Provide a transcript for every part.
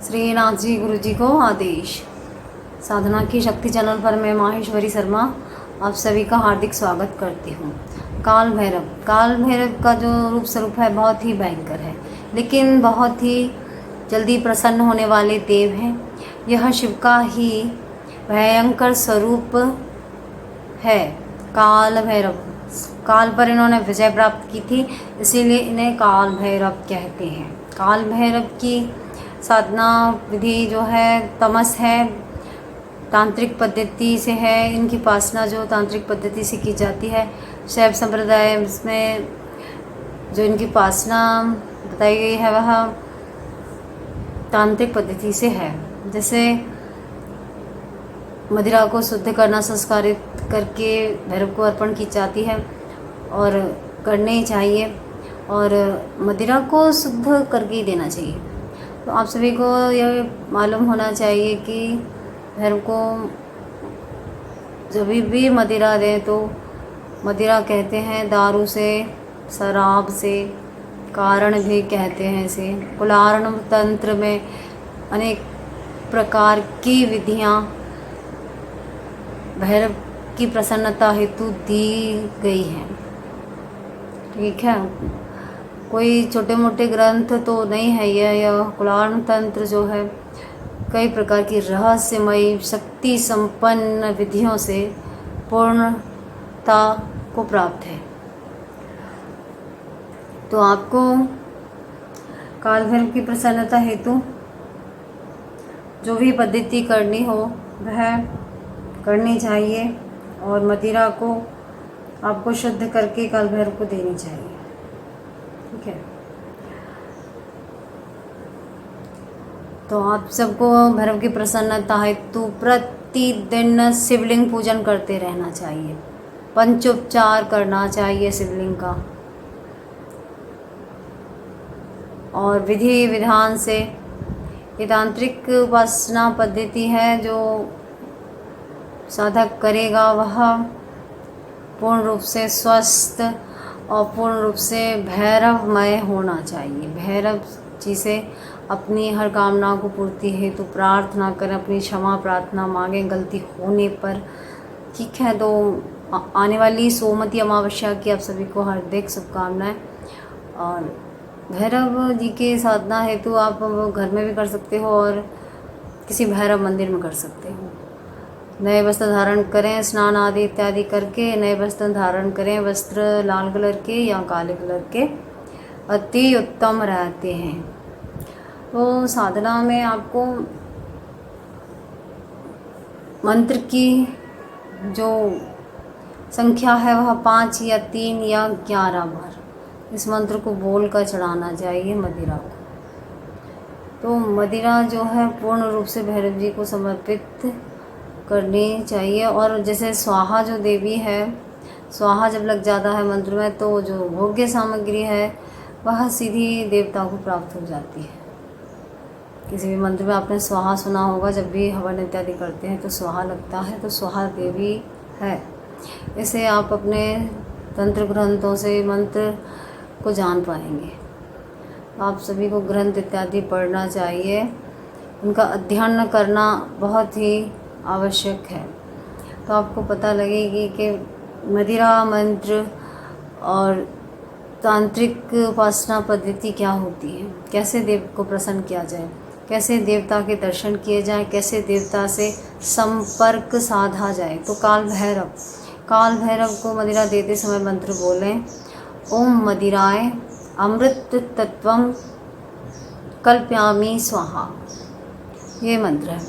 श्री नाथ जी गुरु जी को आदेश। साधना की शक्ति चैनल पर मैं माहेश्वरी शर्मा आप सभी का हार्दिक स्वागत करती हूँ। काल भैरव का जो रूप स्वरूप है बहुत ही भयंकर है, लेकिन बहुत ही जल्दी प्रसन्न होने वाले देव हैं। यह शिव का ही भयंकर स्वरूप है। काल भैरव, काल पर इन्होंने विजय प्राप्त की थी, इसीलिए इन्हें काल भैरव कहते हैं। काल भैरव की साधना विधि जो है तमस है, तांत्रिक पद्धति से है। इनकी उपासना जो तांत्रिक पद्धति से की जाती है, शैव संप्रदाय में जो इनकी उपासना बताई गई है वह तांत्रिक पद्धति से है। जैसे मदिरा को शुद्ध करना, संस्कारित करके भैरव को अर्पण की जाती है और करने चाहिए, और मदिरा को शुद्ध करके ही देना चाहिए। तो आप सभी को यह मालूम होना चाहिए कि भैरव को जब भी मदिरा दें तो मदिरा कहते हैं दारू से, शराब से, कारण भी कहते हैं इसे। कुलार्णव तंत्र में अनेक प्रकार की विधियाँ भैरव की प्रसन्नता हेतु दी गई हैं। ठीक है, कोई छोटे मोटे ग्रंथ तो नहीं है यह कुलार्णव तंत्र जो है कई प्रकार की रहस्यमयी शक्ति संपन्न विधियों से पूर्णता को प्राप्त है। तो आपको काल भैरव की प्रसन्नता हेतु जो भी पद्धति करनी हो वह करनी चाहिए, और मदिरा को आपको शुद्ध करके काल भैरव को देनी चाहिए। ठीक है, तो आप सबको भैरव की प्रसन्नता हेतु प्रतिदिन शिवलिंग पूजन करते रहना चाहिए, पंचोपचार करना चाहिए शिवलिंग का, और विधि विधान से। ये तांत्रिक उपासना पद्धति है, जो साधक करेगा वह पूर्ण रूप से स्वस्थ और पूर्ण रूप से भैरवमय होना चाहिए। भैरव जी से अपनी हर कामना को पूर्ति हेतु प्रार्थना करें, अपनी क्षमा प्रार्थना मांगें गलती होने पर। ठीक है, तो आने वाली सोमवती अमावस्या की आप सभी को हार्दिक शुभकामनाएं। और भैरव जी के साधना हेतु आप घर में भी कर सकते हो और किसी भैरव मंदिर में कर सकते हो। नए वस्त्र धारण करें, स्नान आदि इत्यादि करके नए वस्त्र धारण करें। वस्त्र लाल कलर के या काले कलर के अति उत्तम रहते हैं। तो साधना में आपको मंत्र की जो संख्या है वह 5 या 3 या 11 बार इस मंत्र को बोल कर चढ़ाना चाहिए मदिरा को। तो मदिरा जो है पूर्ण रूप से भैरव जी को समर्पित करनी चाहिए। और जैसे स्वाहा जो देवी है, स्वाहा जब लग जाता है मंत्र में तो जो भोग्य सामग्री है वह सीधी देवता को प्राप्त हो जाती है। किसी भी मंत्र में आपने स्वाहा सुना होगा, जब भी हवन इत्यादि करते हैं तो स्वाहा लगता है, तो स्वाहा देवी है। इसे आप अपने तंत्र ग्रंथों से मंत्र को जान पाएंगे। आप सभी को ग्रंथ इत्यादि पढ़ना चाहिए, उनका अध्ययन करना बहुत ही आवश्यक है। तो आपको पता लगेगी कि मदिरा मंत्र और तांत्रिक उपासना पद्धति क्या होती है, कैसे देव को प्रसन्न किया जाए, कैसे देवता के दर्शन किए जाएं, कैसे देवता से संपर्क साधा जाए। तो काल भैरव को मदिरा देते समय मंत्र बोलें, ओम मदिराय अमृत तत्वम कल्प्यामि स्वाहा। ये मंत्र है।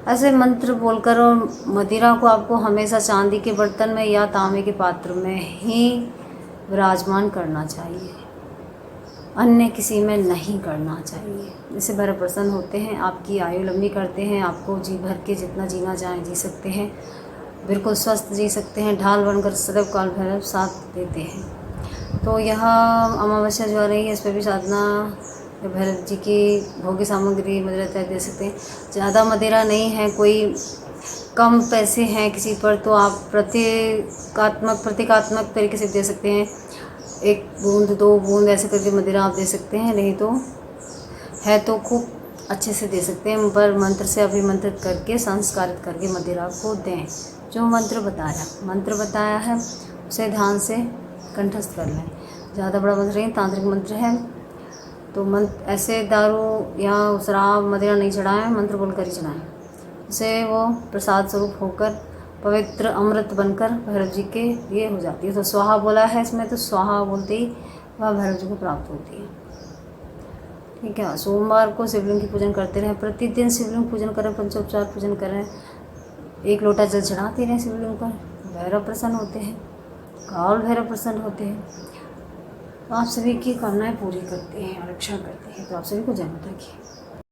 ऐसे मंत्र बोलकर और मदिरा को आपको हमेशा चांदी के बर्तन में या तांबे के पात्र में ही विराजमान करना चाहिए, अन्य किसी में नहीं करना चाहिए। इससे भैरव प्रसन्न होते हैं, आपकी आयु लंबी करते हैं, आपको जी भर के जितना जीना चाहें जी सकते हैं, बिल्कुल स्वस्थ जी सकते हैं। ढाल बनकर सदैव काल भैरव साथ देते हैं। तो यह अमावस्या जो आ रही है, इस पर भी साधना भैरव जी की भोग्य सामग्री मदिरा इत्यादि दे सकते हैं। ज़्यादा मदिरा नहीं है, कोई कम पैसे हैं किसी पर, तो आप प्रतीकात्मक तरीके से दे सकते हैं। 1 बूंद 2 बूंद ऐसे करके मदिरा आप दे सकते हैं। नहीं तो है तो खूब अच्छे से दे सकते हैं, पर मंत्र से अभिमंत्रित करके संस्कारित करके मदिरा को दें। जो मंत्र बताया है उसे ध्यान से कंठस्थ कर लें। ज़्यादा बड़ा मंत्र नहीं, तांत्रिक मंत्र है, तो मंत्र ऐसे दारू या शराब मदिरा नहीं चढ़ाएं, मंत्र बोलकर ही चढ़ाएं। उसे वो प्रसाद स्वरूप होकर पवित्र अमृत बनकर भैरव जी के लिए हो जाती है। तो स्वाहा बोला है इसमें, तो स्वाहा बोलते ही वह भैरव जी को प्राप्त होती है। ठीक है। सोमवार को शिवलिंग की पूजन करते रहें, प्रतिदिन शिवलिंग पूजन करें, पंचोपचार पूजन करें, 1 लोटा जल चढ़ाते रहें शिवलिंग पर। भैरव प्रसन्न होते हैं, काल भैरव प्रसन्न होते हैं, तो आप सभी की कामनाएं पूरी करते हैं और रक्षा करते हैं। तो आप सभी को जय माता की।